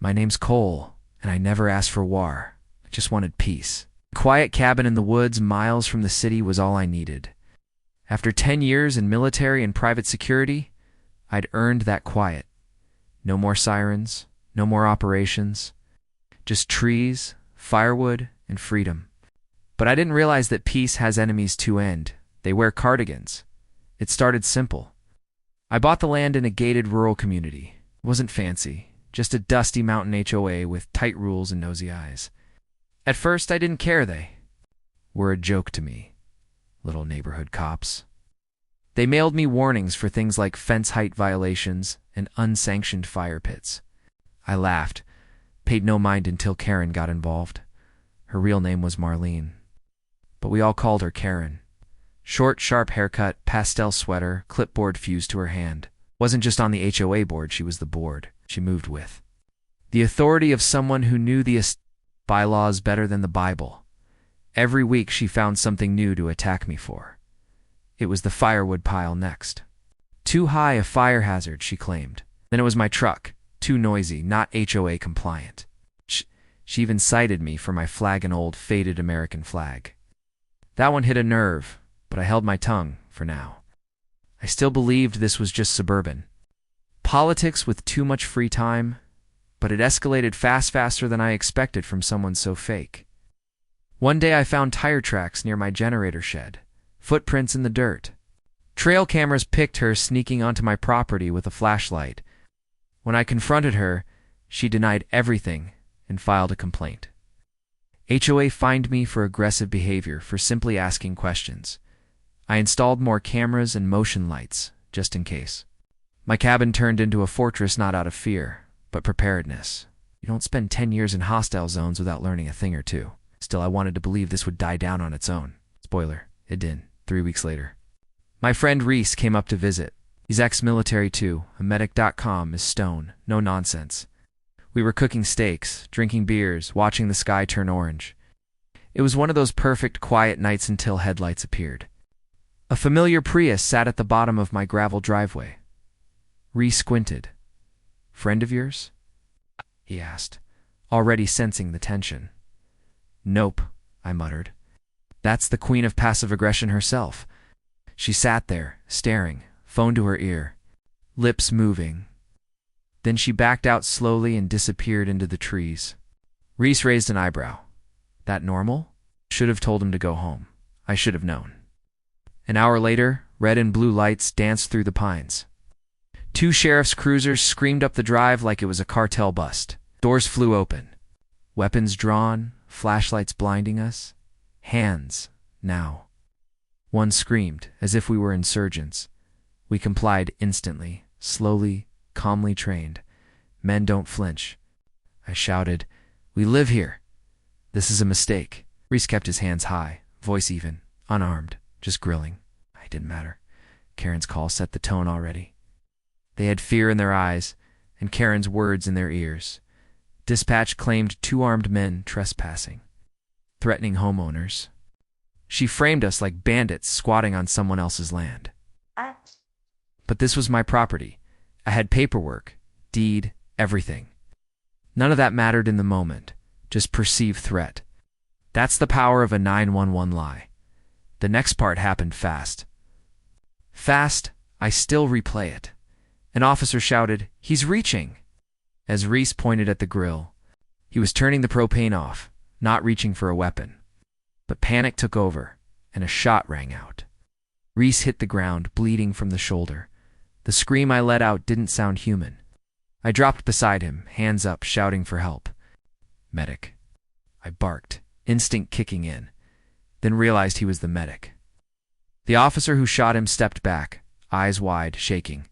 My name's Cole, and I never asked for war. I just wanted peace. A quiet cabin in the woods miles from the city was all I needed. After 10 years in military and private security, I'd earned that quiet. No more sirens, no more operations, just trees, firewood, and freedom. But I didn't realize that peace has enemies to end. They wear cardigans. It started simple. I bought the land in a gated rural community. It wasn't fancy, just a dusty mountain HOA with tight rules and nosy eyes. At first, I didn't care. They were a joke to me, little neighborhood cops. They mailed me warnings for things like fence height violations and unsanctioned fire pits. I laughed, paid no mind until Karen got involved. Her real name was Marlene, but we all called her Karen. Short, sharp haircut, pastel sweater, clipboard fused to her hand. Wasn't just on the HOA board, she was the board she moved with. The authority of someone who knew the bylaws better than the Bible. Every week she found something new to attack me for. It was the firewood pile next. Too high a fire hazard, she claimed. Then it was my truck. Too noisy, not HOA compliant. She even cited me for my flag, an old, faded American flag. That one hit a nerve, but I held my tongue for now. I still believed this was just suburban politics with too much free time, but it escalated faster than I expected from someone so fake. One day I found tire tracks near my generator shed, footprints in the dirt. Trail cameras picked her sneaking onto my property with a flashlight. When I confronted her, she denied everything and filed a complaint. HOA fined me for aggressive behavior for simply asking questions. I installed more cameras and motion lights, just in case. My cabin turned into a fortress not out of fear, but preparedness. You don't spend 10 years in hostile zones without learning a thing or two. Still, I wanted to believe this would die down on its own. Spoiler, it didn't. 3 weeks later. My friend Reese came up to visit. He's ex-military too. A medic.com is stone. No nonsense. We were cooking steaks, drinking beers, watching the sky turn orange. It was one of those perfect, quiet nights until headlights appeared. A familiar Prius sat at the bottom of my gravel driveway. Reese squinted. "Friend of yours?" he asked, already sensing the tension. "Nope," I muttered. "That's the queen of passive aggression herself." She sat there, staring, phone to her ear, lips moving. Then she backed out slowly and disappeared into the trees. Reese raised an eyebrow. "That normal?" Should have told him to go home. I should have known. An hour later, red and blue lights danced through the pines. 2 sheriff's cruisers screamed up the drive like it was a cartel bust. Doors flew open. Weapons drawn, flashlights blinding us. Hands, now. One screamed, as if we were insurgents. We complied instantly, slowly, calmly trained. Men don't flinch. I shouted, "We live here. This is a mistake." Reese kept his hands high, voice even, unarmed, just grilling. It didn't matter. Karen's call set the tone already. They had fear in their eyes, and Karen's words in their ears. Dispatch claimed 2 armed men trespassing, threatening homeowners. She framed us like bandits squatting on someone else's land. But this was my property. I had paperwork, deed, everything. None of that mattered in the moment, just perceived threat. That's the power of a 911 lie. The next part happened fast. Fast, I still replay it. An officer shouted, "He's reaching!" As Reese pointed at the grill. He was turning the propane off, not reaching for a weapon. But panic took over, and a shot rang out. Reese hit the ground, bleeding from the shoulder. The scream I let out didn't sound human. I dropped beside him, hands up, shouting for help. "Medic." I barked, instinct kicking in, then realized he was the medic. The officer who shot him stepped back, eyes wide, shaking.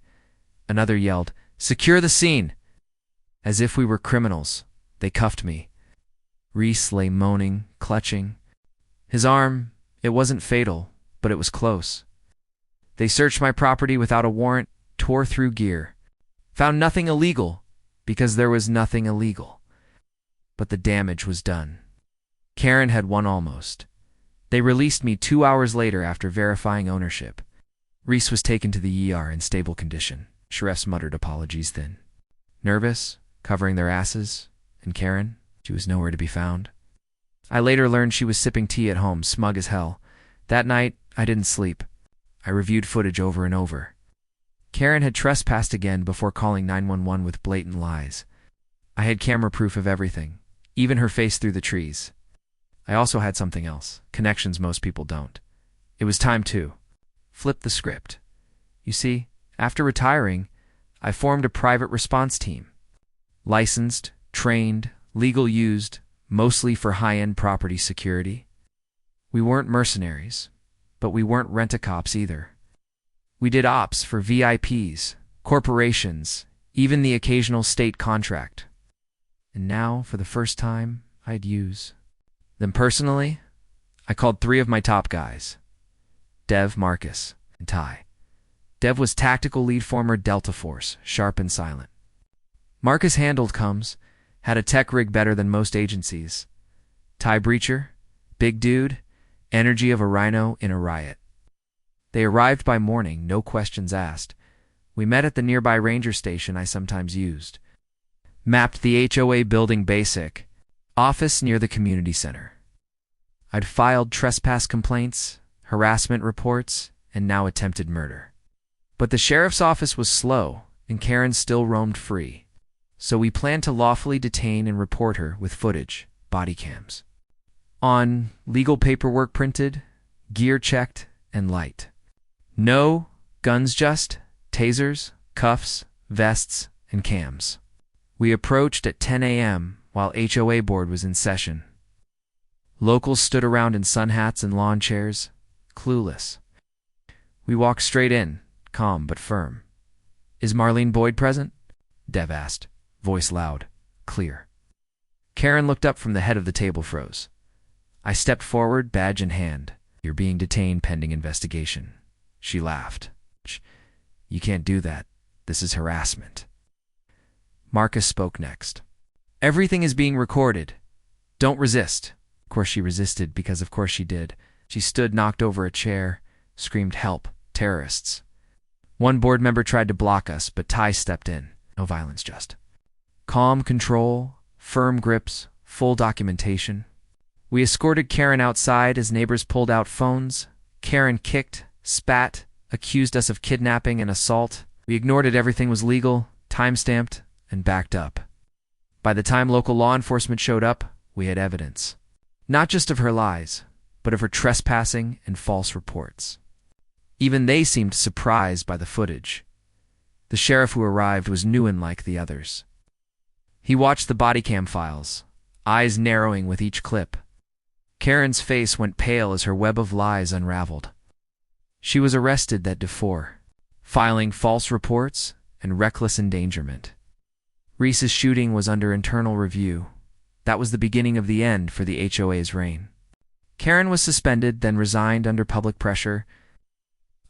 Another yelled, "Secure the scene!" As if we were criminals, they cuffed me. Reese lay moaning, clutching. His arm, it wasn't fatal, but it was close. They searched my property without a warrant, tore through gear. Found nothing illegal, because there was nothing illegal. But the damage was done. Karen had won almost. They released me 2 hours later after verifying ownership. Reese was taken to the ER in stable condition. Sheriffs muttered apologies then. Nervous? covering their asses, and Karen, she was nowhere to be found. I later learned she was sipping tea at home, smug as hell. That night, I didn't sleep. I reviewed footage over and over. Karen had trespassed again before calling 911 with blatant lies. I had camera proof of everything, even her face through the trees. I also had something else, connections most people don't. It was time to flip the script. You see, after retiring, I formed a private response team. Licensed, trained, legal used, mostly for high-end property security. We weren't mercenaries, but we weren't rent-a-cops either. We did ops for VIPs, corporations, even the occasional state contract. And now, for the first time, I'd use them personally. I called 3 of my top guys, Dev, Marcus, and Ty. Dev was tactical lead, former Delta Force, sharp and silent. Marcus handled comms, had a tech rig better than most agencies. Ty Breacher, big dude, energy of a rhino in a riot. They arrived by morning, no questions asked. We met at the nearby ranger station I sometimes used. Mapped the HOA building basic, office near the community center. I'd filed trespass complaints, harassment reports, and now attempted murder. But the sheriff's office was slow, and Karen still roamed free. So we planned to lawfully detain and report her with footage, body cams. On, legal paperwork printed, gear checked, and light. No, guns just, tasers, cuffs, vests, and cams. We approached at 10 a.m. while HOA board was in session. Locals stood around in sun hats and lawn chairs, clueless. We walked straight in, calm but firm. "Is Marlene Boyd present?" Dev asked, voice loud, clear. Karen looked up from the head of the table, froze. I stepped forward, badge in hand. "You're being detained pending investigation." She laughed. "You can't do that. This is harassment." Marcus spoke next. "Everything is being recorded. Don't resist." Of course she resisted, because of course she did. She stood, knocked over a chair, screamed, "Help, terrorists." One board member tried to block us, but Ty stepped in. No violence, just calm control, firm grips, full documentation. We escorted Karen outside as neighbors pulled out phones. Karen kicked, spat, accused us of kidnapping and assault. We ignored it. Everything was legal, time-stamped, and backed up. By the time local law enforcement showed up, we had evidence. Not just of her lies, but of her trespassing and false reports. Even they seemed surprised by the footage. The sheriff who arrived was new and like the others. He watched the body cam files, eyes narrowing with each clip. Karen's face went pale as her web of lies unraveled. She was arrested that day for filing false reports and reckless endangerment. Reese's shooting was under internal review. That was the beginning of the end for the HOA's reign. Karen was suspended, then resigned under public pressure.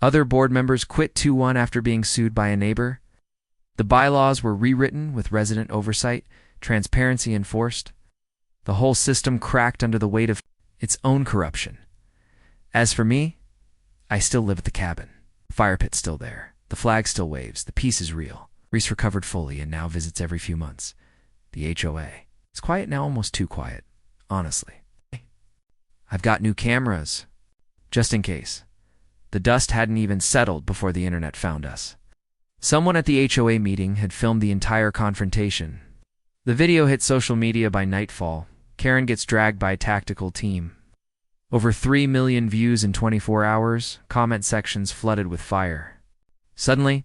Other board members quit 2-1 after being sued by a neighbor. The bylaws were rewritten with resident oversight, transparency enforced. The whole system cracked under the weight of its own corruption. As for me, I still live at the cabin. The fire pit's still there. The flag still waves. The peace is real. Reese recovered fully and now visits every few months. The HOA. It's quiet now, almost too quiet, honestly. I've got new cameras, just in case. The dust hadn't even settled before the internet found us. Someone at the HOA meeting had filmed the entire confrontation. The video hit social media by nightfall. Karen gets dragged by a tactical team. Over 3 million views in 24 hours, comment sections flooded with fire. Suddenly,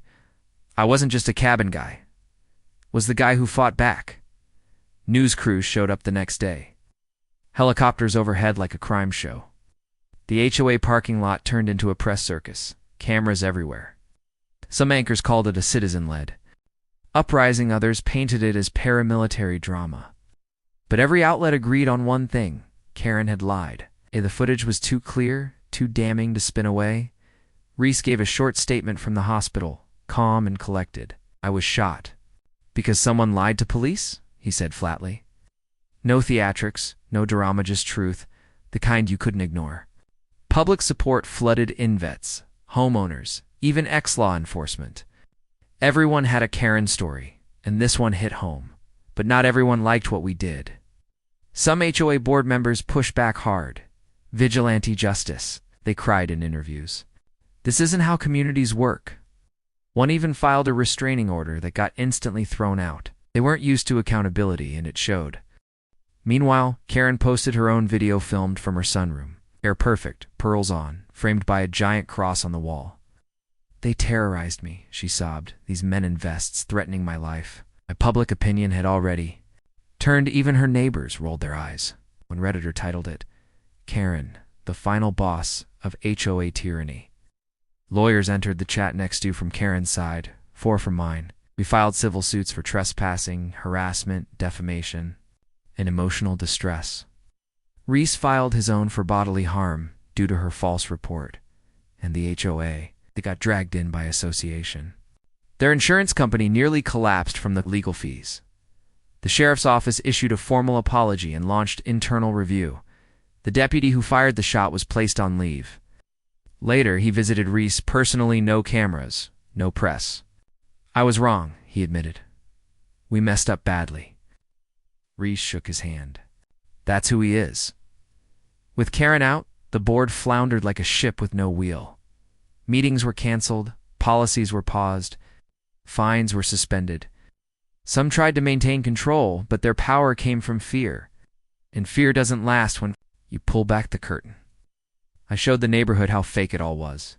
I wasn't just a cabin guy. Was the guy who fought back. News crews showed up the next day. Helicopters overhead like a crime show. The HOA parking lot turned into a press circus. Cameras everywhere. Some anchors called it a citizen-led uprising, others painted it as paramilitary drama. But every outlet agreed on one thing: Karen had lied. The footage was too clear, too damning to spin away. Reese gave a short statement from the hospital, calm and collected. "I was shot. Because someone lied to police?" he said flatly. No theatrics, no drama, just truth, the kind you couldn't ignore. Public support flooded invets, homeowners, even ex-law enforcement. Everyone had a Karen story, and this one hit home. but not everyone liked what we did. Some HOA board members pushed back hard. Vigilante justice, they cried in interviews. This isn't how communities work. One even filed a restraining order that got instantly thrown out. They weren't used to accountability, and it showed. Meanwhile, Karen posted her own video filmed from her sunroom. Hair perfect, pearls on, framed by a giant cross on the wall. They terrorized me, she sobbed, these men in vests threatening my life. My public opinion had already turned. Even her neighbors rolled their eyes when Redditor titled it, Karen, the final boss of HOA tyranny. Lawyers entered the chat next to from Karen's side, 4 from mine. We filed civil suits for trespassing, harassment, defamation, and emotional distress. Reese filed his own for bodily harm due to her false report, and the HOA, they got dragged in by association. Their insurance company nearly collapsed from the legal fees. The sheriff's office issued a formal apology and launched internal review. The deputy who fired the shot was placed on leave. Later, he visited Reese personally. No cameras, no press. I was wrong, he admitted. We messed up badly. Reese shook his hand. That's who he is. With Karen out, the board floundered like a ship with no wheel. Meetings were canceled, policies were paused, fines were suspended. Some tried to maintain control, but their power came from fear. And fear doesn't last when you pull back the curtain. I showed the neighborhood how fake it all was.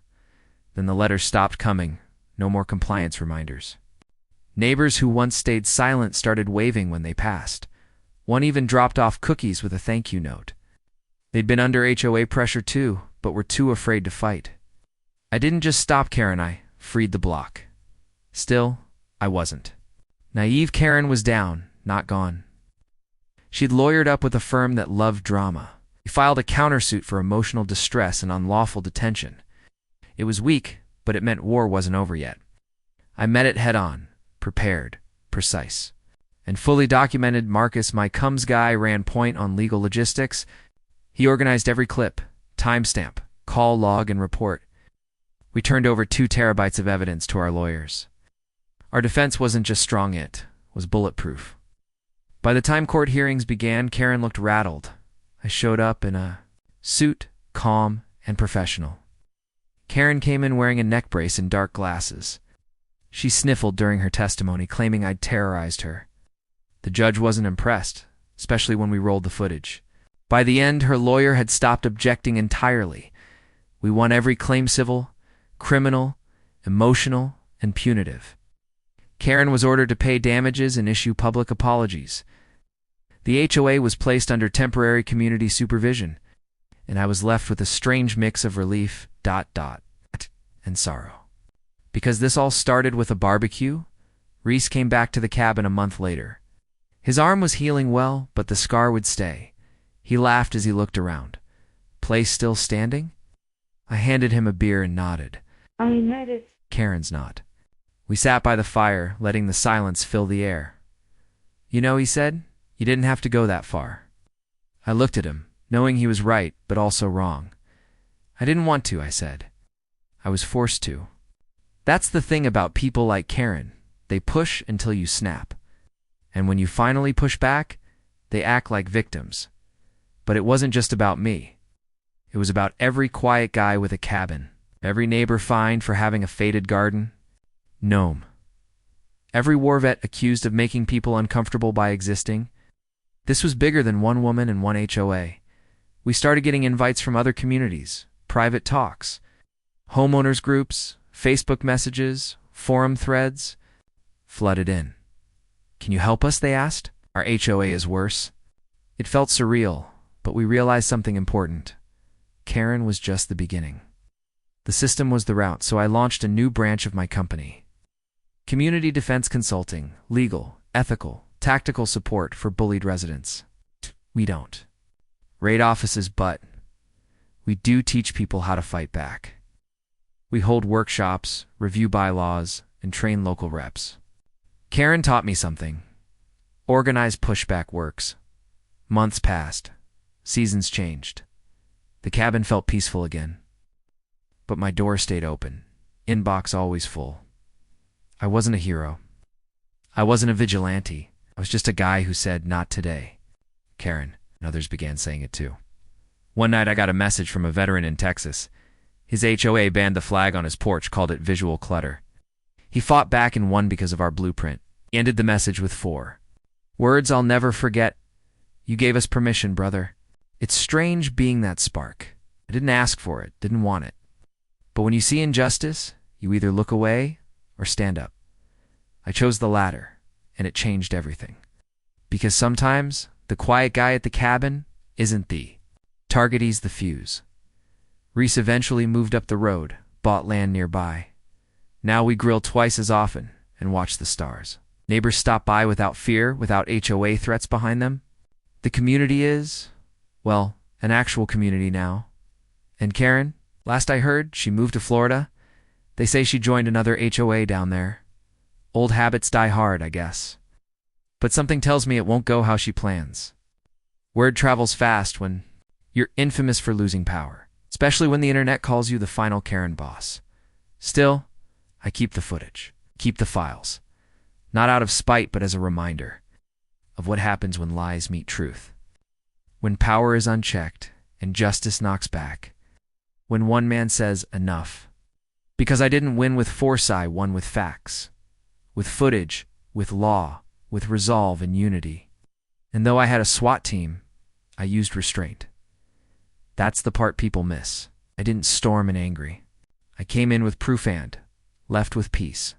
Then the letters stopped coming. No more compliance reminders. Neighbors who once stayed silent started waving when they passed. One even dropped off cookies with a thank you note. They'd been under HOA pressure too, but were too afraid to fight. I didn't just stop Karen, I freed the block. Still, I wasn't. Naive Karen was down, not gone. She'd lawyered up with a firm that loved drama. He filed a countersuit for emotional distress and unlawful detention. It was weak, but it meant war wasn't over yet. I met it head on, prepared, precise, and fully documented. Marcus, my comms guy, ran point on legal logistics. He organized every clip, timestamp, call log, and report. We turned over 2 terabytes of evidence to our lawyers. Our defense wasn't just strong, it was bulletproof. By the time court hearings began, Karen looked rattled. I showed up in a suit, calm and professional. Karen came in wearing a neck brace and dark glasses. She sniffled during her testimony, claiming I'd terrorized her. The judge wasn't impressed, especially when we rolled the footage. By the end, her lawyer had stopped objecting entirely. We won every claim: civil, criminal, emotional, and punitive. Karen was ordered to pay damages and issue public apologies. The HOA was placed under temporary community supervision, and I was left with a strange mix of relief, and sorrow. Because this all started with a barbecue, Reese came back to the cabin a month later. His arm was healing well, but the scar would stay. He laughed as he looked around. Place still standing? I handed him a beer and nodded. I noticed. Karen's nod. We sat by the fire, letting the silence fill the air. You know, he said, you didn't have to go that far. I looked at him, knowing he was right, but also wrong. I didn't want to, I said. I was forced to. That's the thing about people like Karen. They push until you snap. And when you finally push back, they act like victims. But it wasn't just about me. It was about every quiet guy with a cabin, every neighbor fined for having a faded garden, gnome, every war vet accused of making people uncomfortable by existing. This was bigger than one woman and one HOA. We started getting invites from other communities, private talks, homeowners groups, Facebook messages, forum threads, flooded in. Can you help us, they asked. Our HOA is worse. It felt surreal, but we realized something important. Karen was just the beginning. The system was the route, so I launched a new branch of my company. Community defense consulting, legal, ethical, tactical support for bullied residents. We don't raid offices, but we do teach people how to fight back. We hold workshops, review bylaws, and train local reps. Karen taught me something. Organized pushback works. Months passed. Seasons changed. The cabin felt peaceful again. But my door stayed open. Inbox always full. I wasn't a hero. I wasn't a vigilante. I was just a guy who said, "Not today." Karen and others began saying it too. One night I got a message from a veteran in Texas. His HOA banned the flag on his porch, called it visual clutter. He fought back and won because of our blueprint. He ended the message with 4 words I'll never forget. "You gave us permission, brother." It's strange being that spark. I didn't ask for it, didn't want it. But when you see injustice, you either look away or stand up. I chose the latter, and it changed everything. Because sometimes the quiet guy at the cabin isn't the target, he's the fuse. Reese eventually moved up the road, bought land nearby. Now we grill twice as often and watch the stars. Neighbors stop by without fear, without HOA threats behind them. The community is, well, an actual community now. And Karen, last I heard, she moved to Florida. They say she joined another HOA down there. Old habits die hard, I guess. But something tells me it won't go how she plans. Word travels fast when you're infamous for losing power, especially when the internet calls you the final Karen boss. Still, I keep the footage, keep the files. Not out of spite, but as a reminder of what happens when lies meet truth. When power is unchecked and justice knocks back. When one man says enough. Because I didn't win with foresight, I won with facts. With footage, with law, with resolve and unity. And though I had a SWAT team, I used restraint. That's the part people miss. I didn't storm and angry. I came in with proof and left with peace.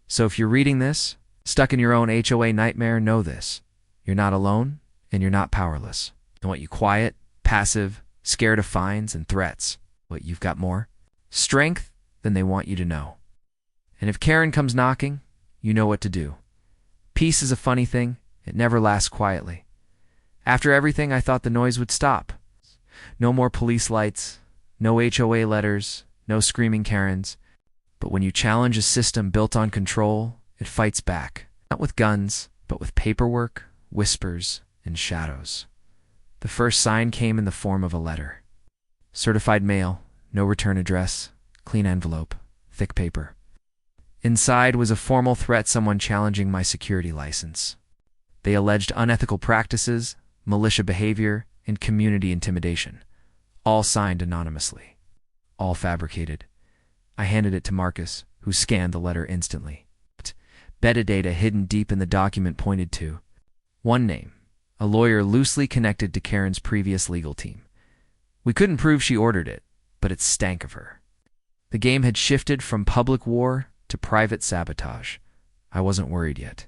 So if you're reading this, stuck in your own HOA nightmare, know this. You're not alone, and you're not powerless. They want you quiet, passive, scared of fines and threats. But you've got more strength than they want you to know. And if Karen comes knocking, you know what to do. Peace is a funny thing. It never lasts quietly. After everything, I thought the noise would stop. No more police lights, no HOA letters, no screaming Karens. But when you challenge a system built on control, it fights back. Not with guns, but with paperwork, whispers, and shadows. The first sign came in the form of a letter. Certified mail, no return address, clean envelope, thick paper. Inside was a formal threat, someone challenging my security license. They alleged unethical practices, militia behavior, and community intimidation. All signed anonymously. All fabricated. I handed it to Marcus, who scanned the letter instantly. Metadata hidden deep in the document pointed to one name, a lawyer loosely connected to Karen's previous legal team. We couldn't prove she ordered it, but it stank of her. The game had shifted from public war to private sabotage. I wasn't worried yet.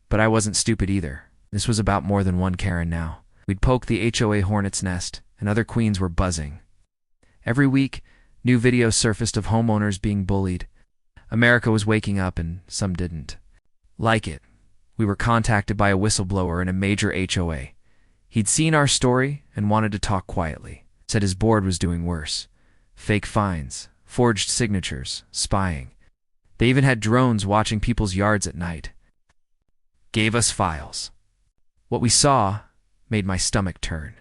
But I wasn't stupid either. This was about more than one Karen now. We'd poked the HOA hornet's nest, and other queens were buzzing. Every week, new videos surfaced of homeowners being bullied. America was waking up, and some didn't. Like it, we were contacted by a whistleblower in a major HOA. He'd seen our story and wanted to talk quietly. Said his board was doing worse. Fake fines, forged signatures, spying. They even had drones watching people's yards at night. Gave us files. What we saw made my stomach turn.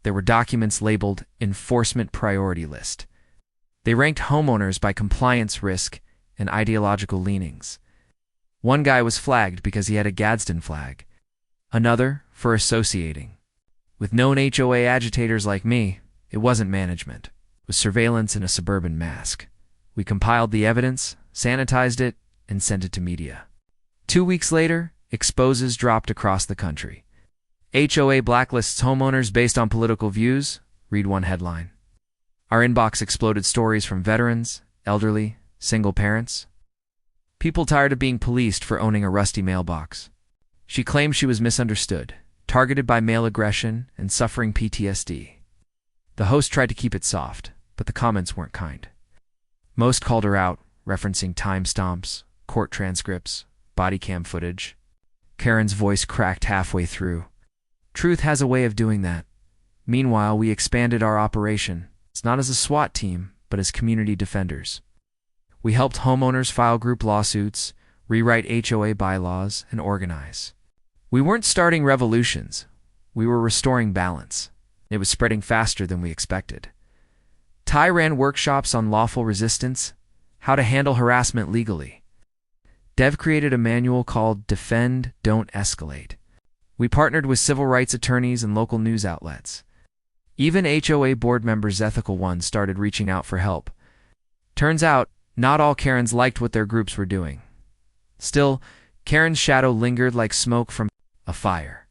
There were documents labeled Enforcement Priority List. They ranked homeowners by compliance risk and ideological leanings. One guy was flagged because he had a Gadsden flag. Another for associating. With known HOA agitators like me, it wasn't management. It was surveillance in a suburban mask. We compiled the evidence, sanitized it, and sent it to media. 2 weeks later, exposes dropped across the country. HOA blacklists homeowners based on political views, read one headline. Our inbox exploded stories from veterans, elderly, single parents. People tired of being policed for owning a rusty mailbox. She claimed she was misunderstood, targeted by male aggression, and suffering PTSD. The host tried to keep it soft, but the comments weren't kind. Most called her out, referencing timestamps, court transcripts, body cam footage. Karen's voice cracked halfway through. Truth has a way of doing that. Meanwhile, we expanded our operation. It's not as a SWAT team, but as community defenders. We helped homeowners file group lawsuits, rewrite HOA bylaws, and organize. We weren't starting revolutions. We were restoring balance. It was spreading faster than we expected. Ty ran workshops on lawful resistance, how to handle harassment legally. Dev created a manual called Defend, Don't Escalate. We partnered with civil rights attorneys and local news outlets. Even HOA board members, ethical ones, started reaching out for help. Turns out, not all Karens liked what their groups were doing. Still, Karen's shadow lingered like smoke from a fire.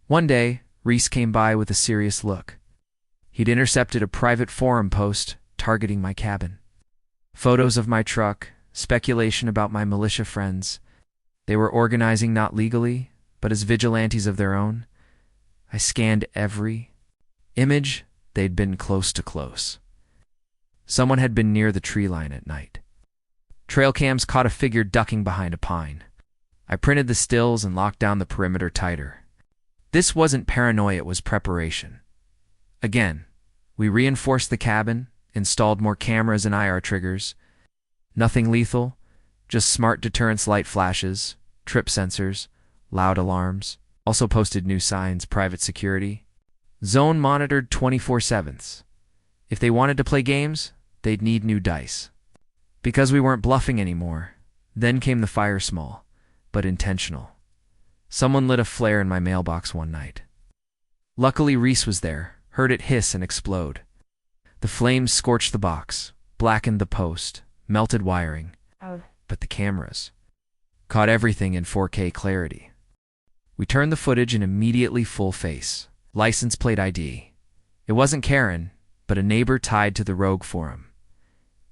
One day, Reese came by with a serious look. He'd intercepted a private forum post targeting my cabin. Photos of my truck, speculation about my militia friends. They were organizing not legally, but as vigilantes of their own. I scanned every image. They'd been close to close. Someone had been near the tree line at night. Trail cams caught a figure ducking behind a pine. I printed the stills and locked down the perimeter tighter. This wasn't paranoia, it was preparation. Again, we reinforced the cabin, installed more cameras and IR triggers. Nothing lethal, just smart deterrence light flashes, trip sensors, loud alarms. Also posted new signs, private security. Zone monitored 24/7. If they wanted to play games, they'd need new dice. Because we weren't bluffing anymore, then came the fire, small, but intentional. Someone lit a flare in my mailbox one night. Luckily, Reese was there, heard it hiss and explode. The flames scorched the box, blackened the post, melted wiring, but the cameras caught everything in 4K clarity. We turned the footage and immediately full face, license plate ID. It wasn't Karen, but a neighbor tied to the rogue forum.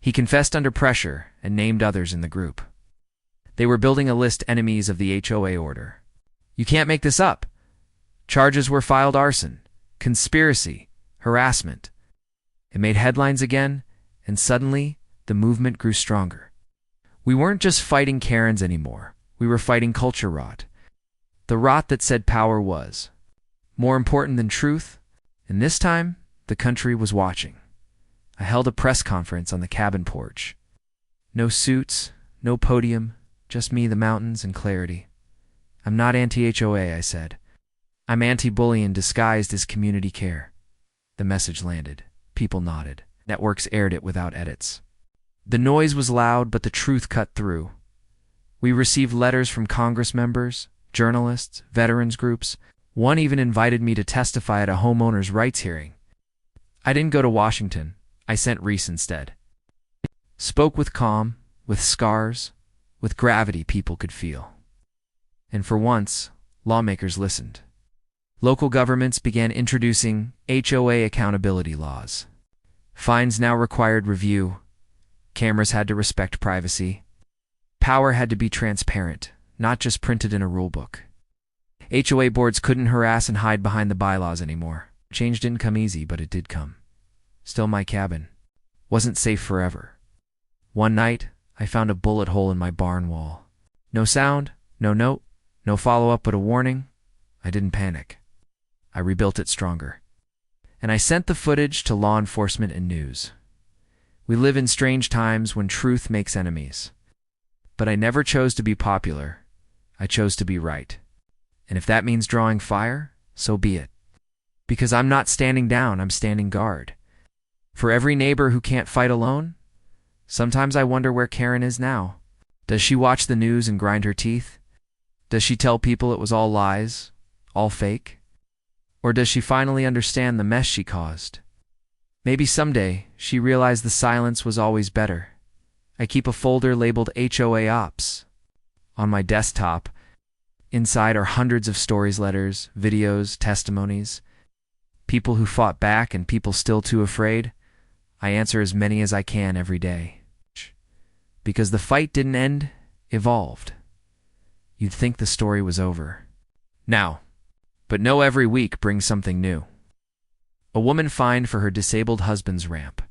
He confessed under pressure and named others in the group. They were building a list, enemies of the HOA order. You can't make this up. Charges were filed: arson, conspiracy, harassment. It made headlines again, and suddenly the movement grew stronger. We weren't just fighting Karens anymore. We were fighting culture rot. The rot that said power was more important than truth, and this time the country was watching. I held a press conference on the cabin porch. No suits, no podium, just me, the mountains, and clarity. I'm not anti-HOA, I said. I'm anti-bullying disguised as community care. The message landed. People nodded. Networks aired it without edits. The noise was loud, but the truth cut through. We received letters from Congress members, journalists, veterans groups. One even invited me to testify at a homeowners' rights hearing. I didn't go to Washington. I sent Reese instead. Spoke with calm, with scars, with gravity people could feel. And for once, lawmakers listened. Local governments began introducing HOA accountability laws. Fines now required review. Cameras had to respect privacy. Power had to be transparent, not just printed in a rulebook. HOA boards couldn't harass and hide behind the bylaws anymore. Change didn't come easy, but it did come. Still, my cabin wasn't safe forever. One night, I found a bullet hole in my barn wall. No sound, no note, no follow-up, but a warning. I didn't panic. I rebuilt it stronger. And I sent the footage to law enforcement and news. We live in strange times when truth makes enemies. But I never chose to be popular. I chose to be right. And if that means drawing fire, so be it. Because I'm not standing down, I'm standing guard. For every neighbor who can't fight alone, sometimes I wonder where Karen is now. Does she watch the news and grind her teeth? Does she tell people it was all lies, all fake? Or does she finally understand the mess she caused? Maybe someday she realized the silence was always better. I keep a folder labeled HOA Ops on my desktop. Inside are hundreds of stories, letters, videos, testimonies. People who fought back and people still too afraid. I answer as many as I can every day. Because the fight didn't end, evolved. You'd think the story was over. Now, but no, every week brings something new. A woman fined for her disabled husband's ramp.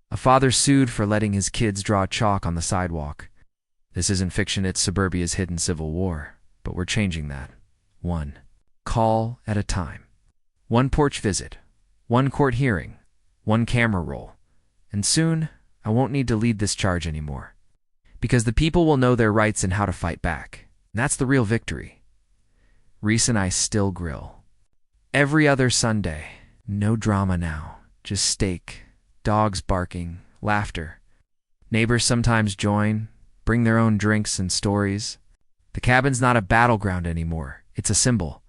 A father sued for letting his kids draw chalk on the sidewalk. This isn't fiction, it's suburbia's hidden civil war. But we're changing that. One call at a time. One porch visit. One court hearing. One camera roll. And soon, I won't need to lead this charge anymore. Because the people will know their rights and how to fight back. And that's the real victory. Reese and I still grill. Every other Sunday. No drama now. Just steak, dogs barking, laughter. Neighbors sometimes join, bring their own drinks and stories. The cabin's not a battleground anymore. It's a symbol.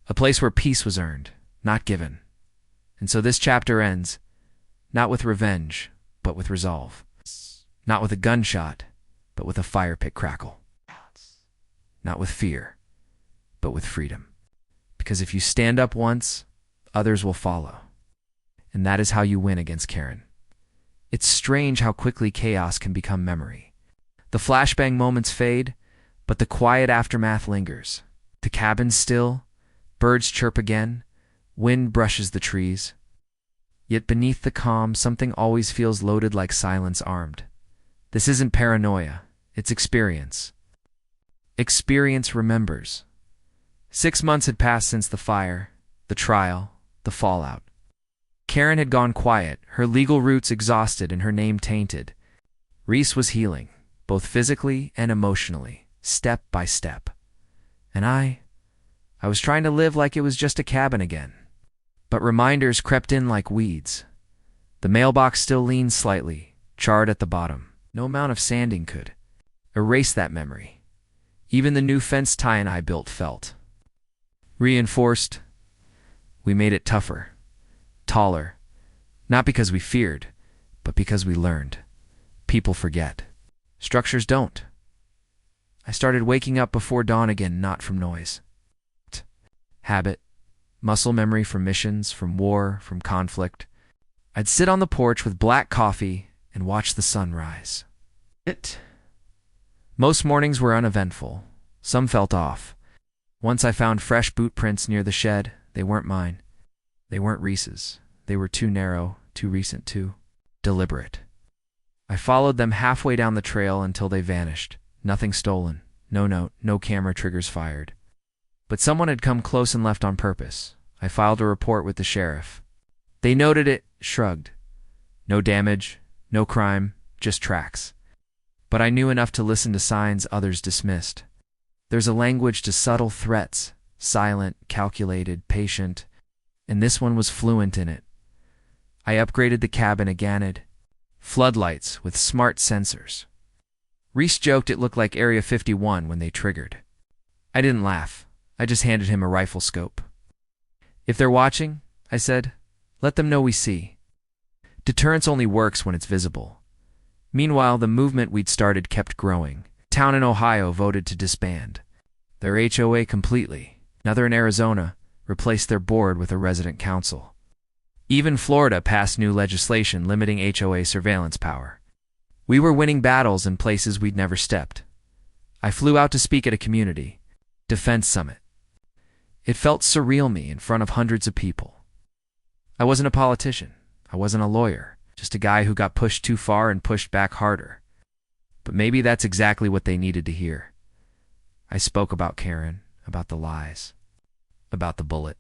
A place where peace was earned, not given. And so this chapter ends, not with revenge, but with resolve. Not with a gunshot, but with a fire pit crackle. Not with fear, but with freedom. Because if you stand up once, others will follow. And that is how you win against Karen. It's strange how quickly chaos can become memory. The flashbang moments fade, but the quiet aftermath lingers. The cabin's still, birds chirp again, wind brushes the trees. Yet beneath the calm, something always feels loaded like silence armed. This isn't paranoia, it's experience. Experience remembers. 6 months had passed since the fire, the trial, the fallout. Karen had gone quiet, her legal roots exhausted and her name tainted. Reese was healing, both physically and emotionally, step by step. And I was trying to live like it was just a cabin again. But reminders crept in like weeds. The mailbox still leaned slightly, charred at the bottom. No amount of sanding could erase that memory. Even the new fence tie-in I built felt reinforced. We made it tougher, taller, not because we feared, but because we learned. People forget. Structures don't. I started waking up before dawn again, not from noise. Habit, muscle memory from missions, from war, from conflict. I'd sit on the porch with black coffee and watch the sun rise. Most mornings were uneventful. Some felt off. Once I found fresh boot prints near the shed. They weren't mine. They weren't Reese's. They were too narrow, too recent, too deliberate. I followed them halfway down the trail until they vanished. Nothing stolen. No note, no camera triggers fired. But someone had come close and left on purpose. I filed a report with the sheriff. They noted it, shrugged. No damage, no crime, just tracks. But I knew enough to listen to signs others dismissed. There's a language to subtle threats, silent, calculated, patient, and this one was fluent in it. I upgraded the cabin again. Floodlights with smart sensors. Reese joked it looked like Area 51 when they triggered. I didn't laugh. I just handed him a rifle scope. If they're watching, I said, let them know we see. Deterrence only works when it's visible. Meanwhile, the movement we'd started kept growing. A town in Ohio voted to disband their HOA completely. Another in Arizona replaced their board with a resident council. Even Florida passed new legislation limiting HOA surveillance power. We were winning battles in places we'd never stepped. I flew out to speak at a community defense summit. It felt surreal me in front of hundreds of people. I wasn't a politician. I wasn't a lawyer. Just a guy who got pushed too far and pushed back harder. But maybe that's exactly what they needed to hear. I spoke about Karen, about the lies, about the bullet.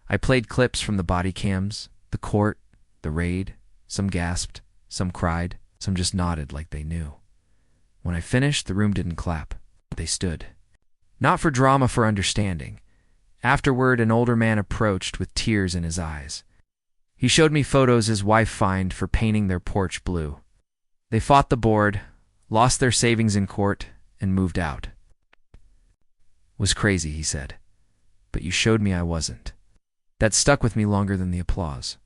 I played clips from the body cams, the court, the raid. Some gasped, some cried, some just nodded like they knew. When I finished, the room didn't clap. They stood. Not for drama, for understanding. Afterward, an older man approached with tears in his eyes. He showed me photos his wife fined for painting their porch blue. They fought the board, lost their savings in court, and moved out. Was crazy, he said. But you showed me I wasn't. That stuck with me longer than the applause.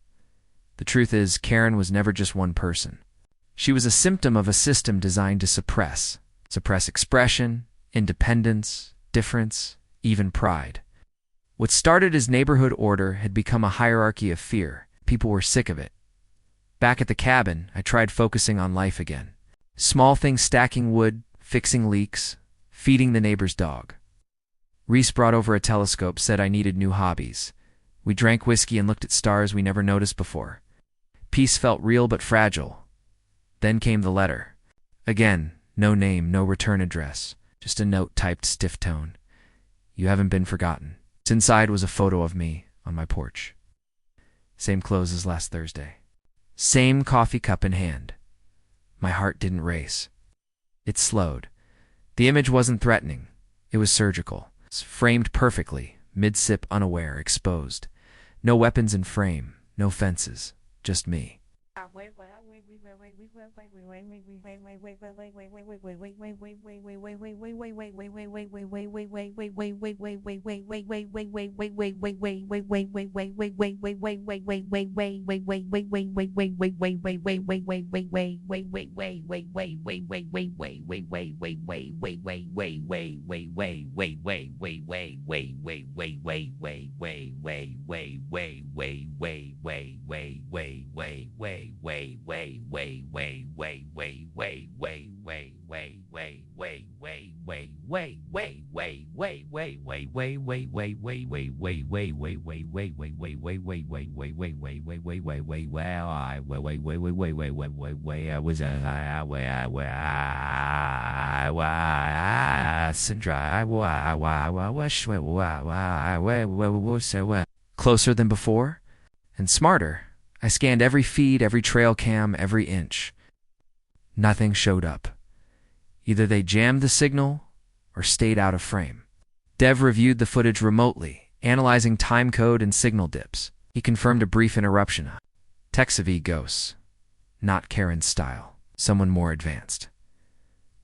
The truth is, Karen was never just one person. She was a symptom of a system designed to suppress expression, independence, difference, even pride. What started as neighborhood order had become a hierarchy of fear. People were sick of it. Back at the cabin, I tried focusing on life again. Small things: stacking wood, fixing leaks, feeding the neighbor's dog. Reese brought over a telescope, said I needed new hobbies. We drank whiskey and looked at stars we never noticed before. Peace felt real but fragile. Then came the letter. Again, no name, no return address, just a note typed stiff tone. You haven't been forgotten. Inside was a photo of me on my porch. Same clothes as last Thursday. Same coffee cup in hand. My heart didn't race. It slowed. The image wasn't threatening. It was surgical. Framed perfectly, mid-sip, unaware, exposed. No weapons in frame, no fences, just me. Closer than before and smarter. I scanned every feed, every trail cam, every inch. Nothing showed up. Either they jammed the signal or stayed out of frame. Dev reviewed the footage remotely, analyzing time code and signal dips. He confirmed a brief interruption. Tex-of ghosts. Not Karen's style. Someone more advanced.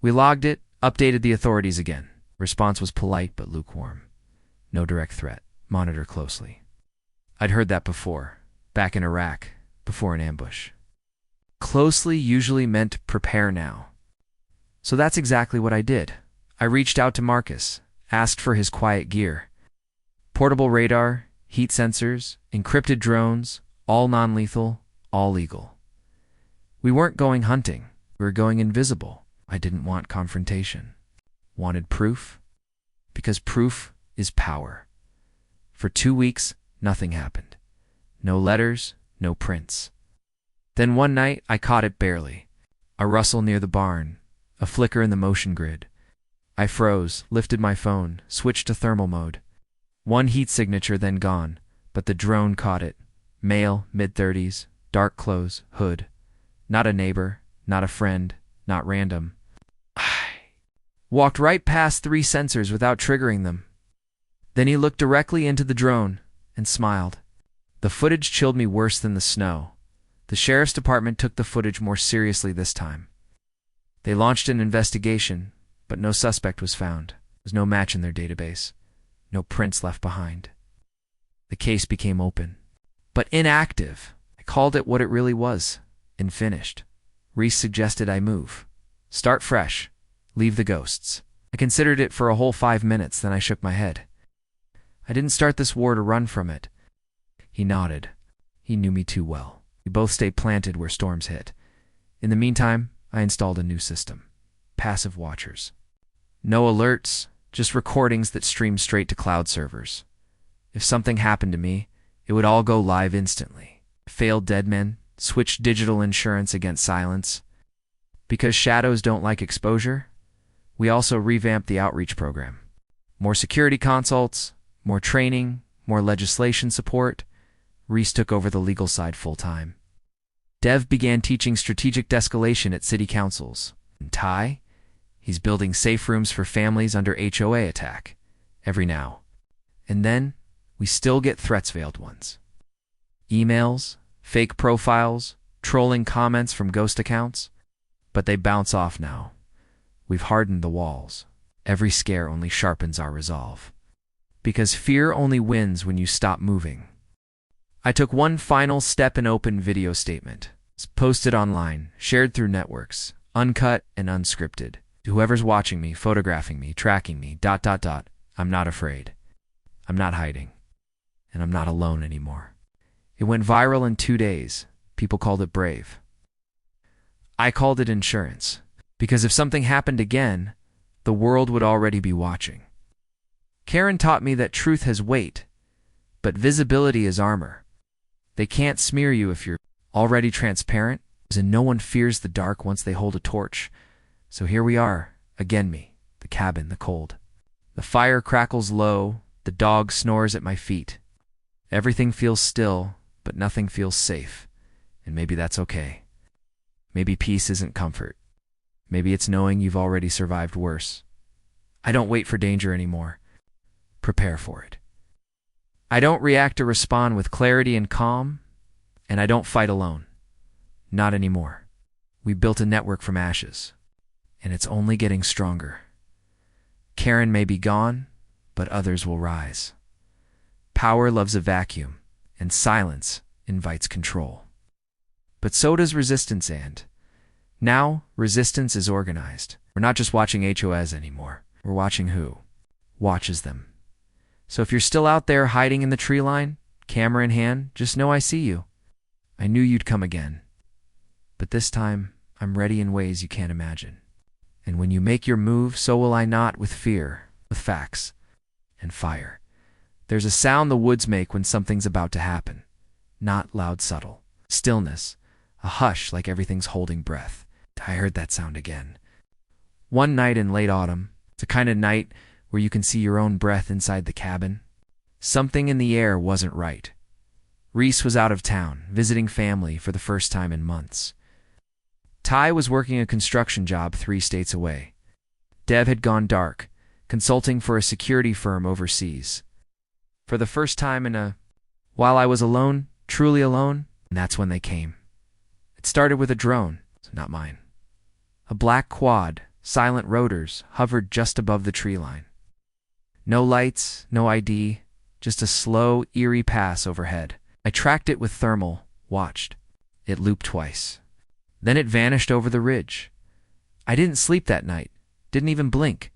We logged it, updated the authorities again. Response was polite but lukewarm. No direct threat. Monitor closely. I'd heard that before. Back in Iraq, before an ambush. Closely usually meant prepare now. So that's exactly what I did. I reached out to Marcus, asked for his quiet gear. Portable radar, heat sensors, encrypted drones, all non-lethal, all legal. We weren't going hunting. We were going invisible. I didn't want confrontation. Wanted proof? Because proof is power. For 2 weeks, nothing happened. No letters, no prints. Then one night, I caught it barely. A rustle near the barn, a flicker in the motion grid. I froze, lifted my phone, switched to thermal mode. One heat signature, then gone, but the drone caught it. Male, mid-30s, dark clothes, hood. Not a neighbor, not a friend, not random. Walked right past 3 sensors without triggering them. Then he looked directly into the drone and smiled. The footage chilled me worse than the snow. The sheriff's department took the footage more seriously this time. They launched an investigation, but no suspect was found. There was no match in their database. No prints left behind. The case became open, but inactive. I called it what it really was, unfinished. Reese suggested I move. Start fresh. Leave the ghosts. I considered it for a whole 5 minutes, then I shook my head. I didn't start this war to run from it. He nodded. He knew me too well. We both stayed planted where storms hit. In the meantime, I installed a new system. Passive watchers. No alerts, just recordings that streamed straight to cloud servers. If something happened to me, it would all go live instantly. Failed dead men, switched digital insurance against silence. Because shadows don't like exposure, we also revamped the outreach program. More security consults, more training, more legislation support. Reese took over the legal side full-time. Dev began teaching strategic de-escalation at city councils. And Ty, he's building safe rooms for families under HOA attack. Every now and then, we still get threats, veiled ones. Emails, fake profiles, trolling comments from ghost accounts. But they bounce off now. We've hardened the walls. Every scare only sharpens our resolve. Because fear only wins when you stop moving. I took one final step in open video statement. It's posted online, shared through networks, uncut and unscripted. To whoever's watching me, photographing me, tracking me, ... I'm not afraid. I'm not hiding. And I'm not alone anymore. It went viral in 2 days. People called it brave. I called it insurance. Because if something happened again, the world would already be watching. Karen taught me that truth has weight, but visibility is armor. They can't smear you if you're already transparent, and no one fears the dark once they hold a torch. So here we are, again me, the cabin, the cold. The fire crackles low, the dog snores at my feet. Everything feels still, but nothing feels safe. And maybe that's okay. Maybe peace isn't comfort. Maybe it's knowing you've already survived worse. I don't wait for danger anymore. Prepare for it. I don't react or respond with clarity and calm, and I don't fight alone. Not anymore. We built a network from ashes, and it's only getting stronger. Karen may be gone, but others will rise. Power loves a vacuum, and silence invites control. But so does resistance, and now resistance is organized. We're not just watching HOAs anymore. We're watching who watches them. So if you're still out there hiding in the tree line, camera in hand, just know I see you. I knew you'd come again. But this time, I'm ready in ways you can't imagine. And when you make your move, so will I not, with fear, with facts, and fire. There's a sound the woods make when something's about to happen. Not loud, subtle. Stillness. A hush like everything's holding breath. I heard that sound again. One night in late autumn, it's a kind of night where you can see your own breath inside the cabin. Something in the air wasn't right. Reese was out of town, visiting family for the first time in months. Ty was working a construction job 3 states away. Dev had gone dark, consulting for a security firm overseas. For the first time while I was alone, truly alone, and that's when they came. It started with a drone, not mine. A black quad, silent rotors, hovered just above the tree line. No lights, no ID, just a slow, eerie pass overhead. I tracked it with thermal, watched. It looped twice. Then it vanished over the ridge. I didn't sleep that night, didn't even blink.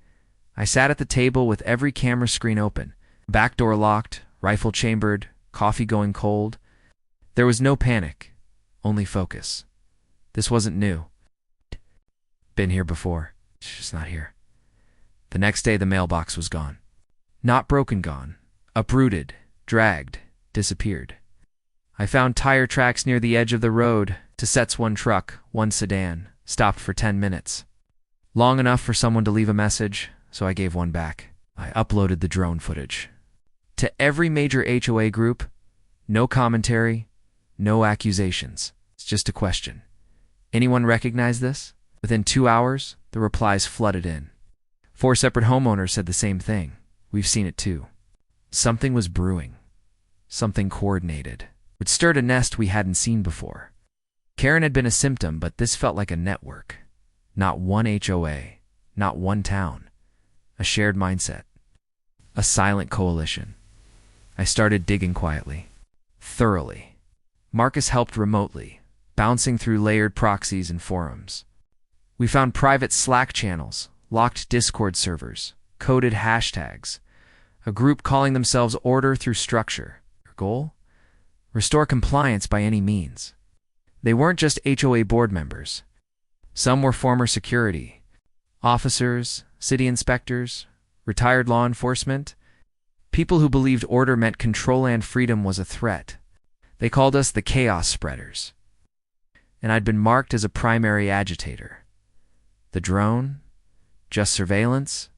I sat at the table with every camera screen open, back door locked, rifle chambered, coffee going cold. There was no panic, only focus. This wasn't new. Been here before, it's just not here. The next day the mailbox was gone. Not broken gone, uprooted, dragged, disappeared. I found tire tracks near the edge of the road. Tassette's one truck, one sedan, stopped for 10 minutes. Long enough for someone to leave a message, so I gave one back. I uploaded the drone footage. To every major HOA group, no commentary, no accusations. It's just a question. Anyone recognize this? Within 2 hours, the replies flooded in. 4 separate homeowners said the same thing. We've seen it too. Something was brewing. Something coordinated. It stirred a nest we hadn't seen before. Karen had been a symptom, but this felt like a network. Not one HOA, not one town. A shared mindset. A silent coalition. I started digging quietly. Thoroughly. Marcus helped remotely, bouncing through layered proxies and forums. We found private Slack channels, locked Discord servers, coded hashtags, a group calling themselves Order Through Structure. Their goal? Restore compliance by any means. They weren't just HOA board members. Some were former security, officers, city inspectors, retired law enforcement, people who believed order meant control and freedom was a threat. They called us the chaos spreaders. And I'd been marked as a primary agitator. The drone, just surveillance,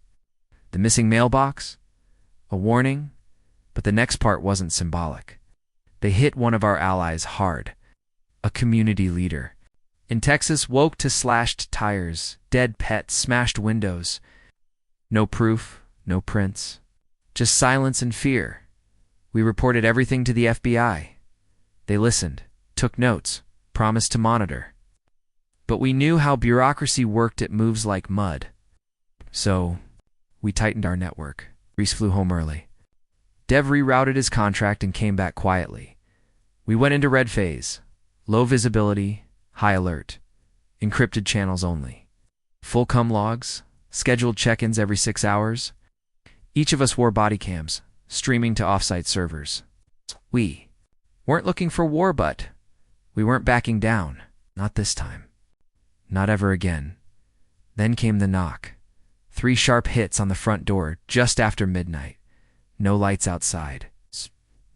the missing mailbox, a warning, but the next part wasn't symbolic. They hit one of our allies hard. A community leader. In Texas, woke to slashed tires, dead pets, smashed windows. No proof, no prints. Just silence and fear. We reported everything to the FBI. They listened, took notes, promised to monitor. But we knew how bureaucracy worked at moves like mud. So, we tightened our network. Reese flew home early. Dev rerouted his contract and came back quietly. We went into red phase. Low visibility, high alert, encrypted channels only. Full cum logs, scheduled check-ins every 6 hours. Each of us wore body cams, streaming to offsite servers. We weren't looking for war, but we weren't backing down. Not this time. Not ever again. Then came the knock. 3 sharp hits on the front door just after midnight. No lights outside.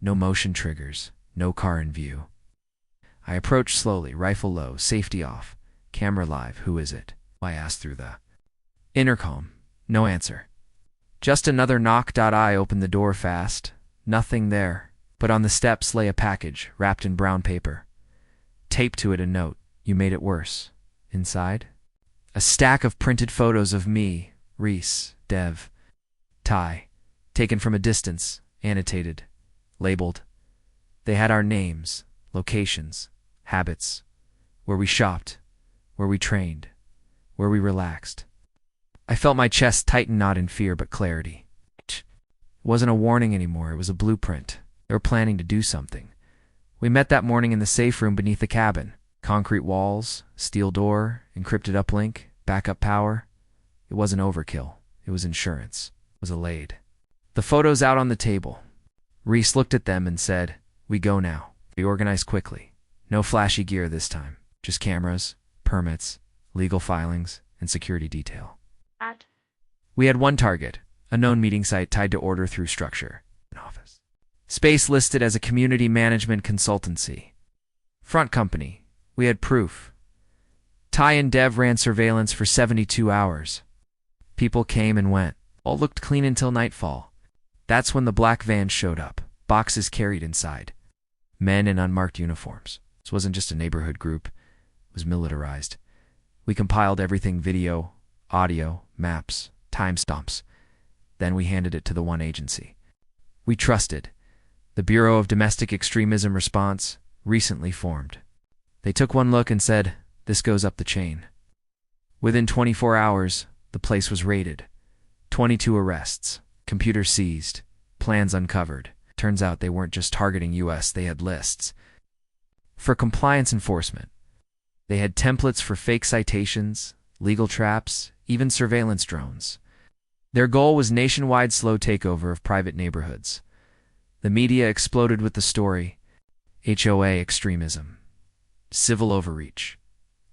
No motion triggers. No car in view. I approached slowly, rifle low, safety off. Camera live. Who is it? I asked through the intercom. No answer. Just another knock. I opened the door fast. Nothing there. But on the steps lay a package, wrapped in brown paper. Taped to it a note. You made it worse. Inside? A stack of printed photos of me, Reese, Dev, Ty, taken from a distance, annotated, labeled. They had our names, locations, habits, where we shopped, where we trained, where we relaxed. I felt my chest tighten, not in fear, but clarity. It wasn't a warning anymore, it was a blueprint. They were planning to do something. We met that morning in the safe room beneath the cabin. Concrete walls, steel door, encrypted uplink, backup power. It wasn't overkill. It was insurance. It was allayed. The photos out on the table. Reese looked at them and said, "We go now." We organized quickly. No flashy gear this time. Just cameras, permits, legal filings, and security detail. We had one target, a known meeting site tied to order through structure. An office. Space listed as a community management consultancy. Front company. We had proof. Ty and Dev ran surveillance for 72 hours. People came and went. All looked clean until nightfall. That's when the black van showed up. Boxes carried inside. Men in unmarked uniforms. This wasn't just a neighborhood group. It was militarized. We compiled everything: video, audio, maps, timestamps. Then we handed it to the one agency we trusted, the Bureau of Domestic Extremism Response, recently formed. They took one look and said, "This goes up the chain." Within 24 hours, the place was raided. 22 arrests, computers seized, plans uncovered. Turns out they weren't just targeting US, they had lists. For compliance enforcement, they had templates for fake citations, legal traps, even surveillance drones. Their goal was nationwide slow takeover of private neighborhoods. The media exploded with the story: HOA extremism, civil overreach,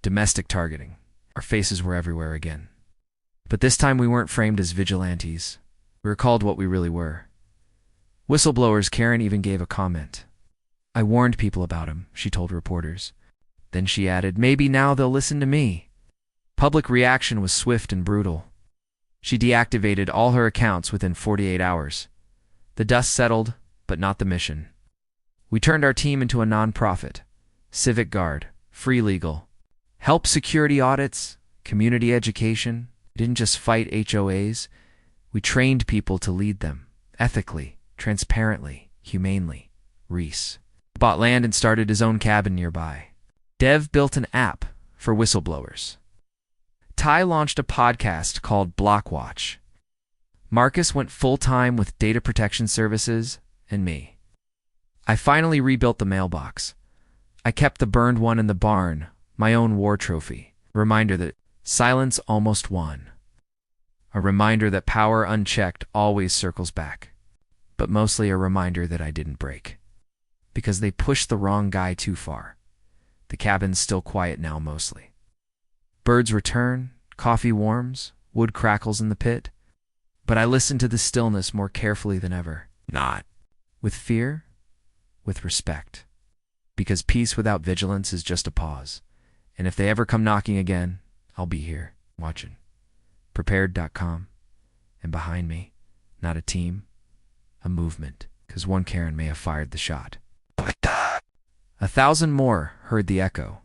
domestic targeting. Our faces were everywhere again. But this time we weren't framed as vigilantes. We were called what we really were. Whistleblowers. Karen even gave a comment. "I warned people about him," she told reporters. Then she added, "Maybe now they'll listen to me." Public reaction was swift and brutal. She deactivated all her accounts within 48 hours. The dust settled, but not the mission. We turned our team into a nonprofit: civic guard, free legal, help security audits, community education. We didn't just fight HOAs. We trained people to lead them, ethically, transparently, humanely. Reese bought land and started his own cabin nearby. Dev built an app for whistleblowers. Ty launched a podcast called Blockwatch. Marcus went full-time with data protection services, and me. I finally rebuilt the mailbox. I kept the burned one in the barn, my own war trophy. A reminder that silence almost won. A reminder that power unchecked always circles back. But mostly a reminder that I didn't break. Because they pushed the wrong guy too far. The cabin's still quiet now, mostly. Birds return, coffee warms, wood crackles in the pit. But I listen to the stillness more carefully than ever. Not with fear, with respect. Because peace without vigilance is just a pause. And if they ever come knocking again, I'll be here, watching. Prepared.com. And behind me, not a team, a movement. Because one Karen may have fired the shot. 1,000 more heard the echo.